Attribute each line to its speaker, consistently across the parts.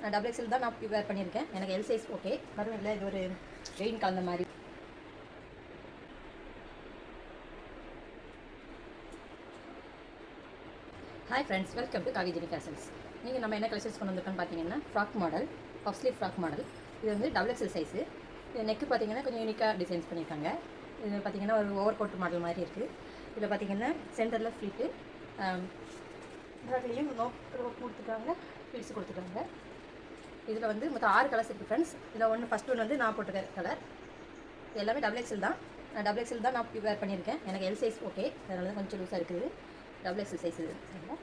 Speaker 1: நான் double XL தான் நான் வேர் பண்ணியிருக்கேன். எனக்கு எல் சைஸ் ஓகே. வரும் இல்லை, இது ஒரு வெயின் கலந்த மாதிரி. Hi friends, welcome to Kavijini fashions. நீங்கள் நம்ம என்ன கலெக்ஷன்ஸ் கொண்டு வந்திருக்கோன்னு பார்த்தீங்கன்னா frock model, puff sleeve frock model. இது வந்து டபுள் எக்ஸல் சைஸு. இது நெக்கு பார்த்தீங்கன்னா கொஞ்சம் யூனிக்காக டிசைன்ஸ் பண்ணியிருக்காங்க. இது பார்த்தீங்கன்னா ஒரு ஓவர் கோட் மாடல் மாதிரி இருக்குது. இதில் பார்த்தீங்கன்னா சென்டரில் ஃப்ளீட்டு, பேக்லேயும் ரோப் கொடுத்துருக்காங்க, பீட்ஸ் கொடுத்துருக்காங்க. இதில் வந்து மொத்தம் 6 கலர்ஸ் இருக்குது ஃப்ரெண்ட்ஸ். இதில் ஃபஸ்ட் ஒன்று வந்து நான் போட்டிருக்க கலர். இது எல்லாமே டபுள் எக்ஸல் தான். நான் டபுள் எக்ஸல் தான் நான் வேர் பண்ணியிருக்கேன். எனக்கு எல் சைஸ் ஓகே, அதனால தான் கொஞ்சம் லூஸாக இருக்குது. டபுள் எக்ஸல் சைஸ் இது. சரிங்களா?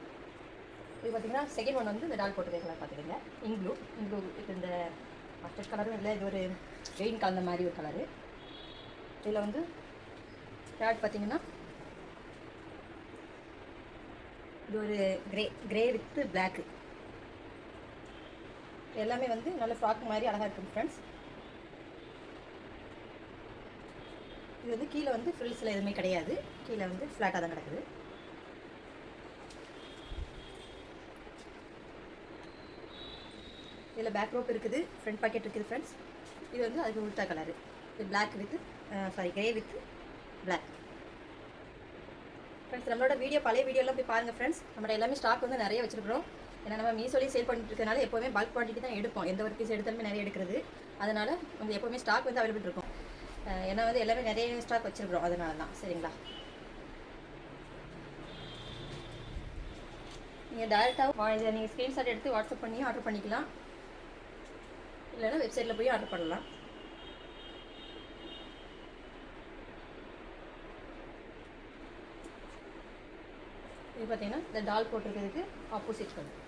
Speaker 1: இது பார்த்தீங்கன்னா செகண்ட் ஒன் வந்து இந்த டால் போட்டு கலர் பார்த்துக்கோங்க. இங்க்ளூ இது இந்த மஸ்டர்ட் கலரும் இல்லை, இது ஒரு வெயின் கலந்த மாதிரி ஒரு கலரு. இதில் வந்து ஷர்ட் பார்த்தீங்கன்னா இது ஒரு கிரே வித் பிளாக்கு. எல்லாமே வந்து நல்ல ஃப்ராக் மாதிரி அழகாக இருக்கும் ஃப்ரெண்ட்ஸ். இது வந்து கீழே வந்து ஃப்ரில்ஸில் எதுவுமே கிடையாது, கீழே வந்து ஃப்ளாட்டாக தான் கிடக்குது. இதில் பேக் ரோப் இருக்குது, ஃப்ரண்ட் பாக்கெட் இருக்குது ஃப்ரெண்ட்ஸ். இது வந்து அதுக்கு உள்டா கலரு. இது black with grey with black. Friends, நம்மளோட பழைய வீடியோலாம் போய் பாருங்கள் ஃப்ரெண்ட்ஸ். நம்மளோட எல்லாமே ஸ்டாக் வந்து நிறைய வச்சுருக்கிறோம். ஏன்னா நம்ம மீஷோலேயே சேல் பண்ணிட்டு இருக்கனால எப்போவுமே பல்க் குவான்டிட்டி தான் எடுப்போம். எந்த ஒரு பீஸ் எடுத்தாலுமே நிறைய எடுக்கிறது. அதனால் உங்களுக்கு எப்போவுமே ஸ்டாக் வந்து அவைலபிள் இருக்கும். ஏன்னா வந்து எல்லாமே நிறைய ஸ்டாக் வச்சுருக்கிறோம், அதனால தான். சரிங்களா? நீங்கள் டேரெக்டாக இதை நீங்கள் ஸ்க்ரீன்ஷாட் எடுத்து வாட்ஸ்அப் பண்ணி ஆர்டர் பண்ணிக்கலாம், இல்லைன்னா வெப்சைட்டில் போய் ஆர்டர் பண்ணலாம். இது பார்த்தீங்கன்னா இந்த டால் போட்டிருக்கிறதுக்கு ஆப்போசிட் கலர்.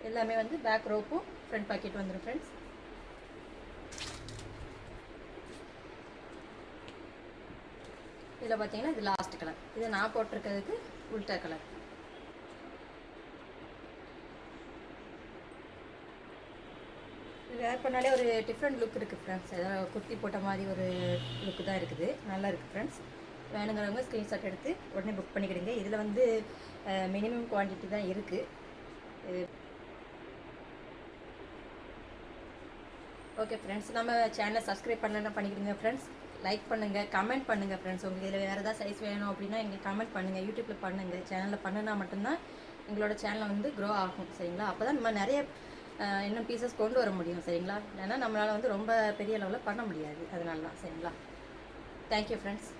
Speaker 1: எல்லாமே வந்து பேக் ரோப்பும் ஃப்ரண்ட் பாக்கெட் வந்துடும் ஃப்ரெண்ட்ஸ். இதில் பார்த்தீங்கன்னா இது லாஸ்ட் கலர். இது நான் போட்டிருக்கிறதுக்கு உல்டா கலர். வேர் பண்ணாலே ஒரு டிஃப்ரெண்ட் லுக் இருக்குது ஃப்ரெண்ட்ஸ். ஏதாவது குர்த்தி போட்ட மாதிரி ஒரு லுக்கு தான் இருக்குது. நல்லா இருக்குது ஃப்ரெண்ட்ஸ். வேணுங்கிறவங்க ஸ்க்ரீன்ஷாட் எடுத்து உடனே புக் பண்ணிக்கிடுங்க. இதில் வந்து மினிமம் குவான்டிட்டி தான் இருக்குது. ஓகே ஃப்ரெண்ட்ஸ், நம்ம சேனலை சப்ஸ்கிரைப் பண்ணலன்னா பண்ணிக்கிடுங்க ஃப்ரெண்ட்ஸ். லைக் பண்ணுங்கள், கமெண்ட் பண்ணுங்கள் ஃப்ரெண்ட்ஸ். உங்களுக்கு இதில் வேறு ஏதாவது சைஸ் வேணும் அப்படின்னா எங்களுக்கு கமெண்ட் பண்ணுங்கள். யூடியூப்பில் பண்ணுங்கள். சேனலில் பண்ணுனா மட்டும்தான் எங்களோட சேனலை வந்து க்ரோ ஆகும். சரிங்களா? அப்போ தான் நம்ம நிறைய இன்னும் பீசஸ் கொண்டு வர முடியும். சரிங்களா? ஏன்னா நம்மளால் வந்து ரொம்ப பெரிய லெவலில் பண்ண முடியாது, அதனால தான். சரிங்களா? Thank you friends.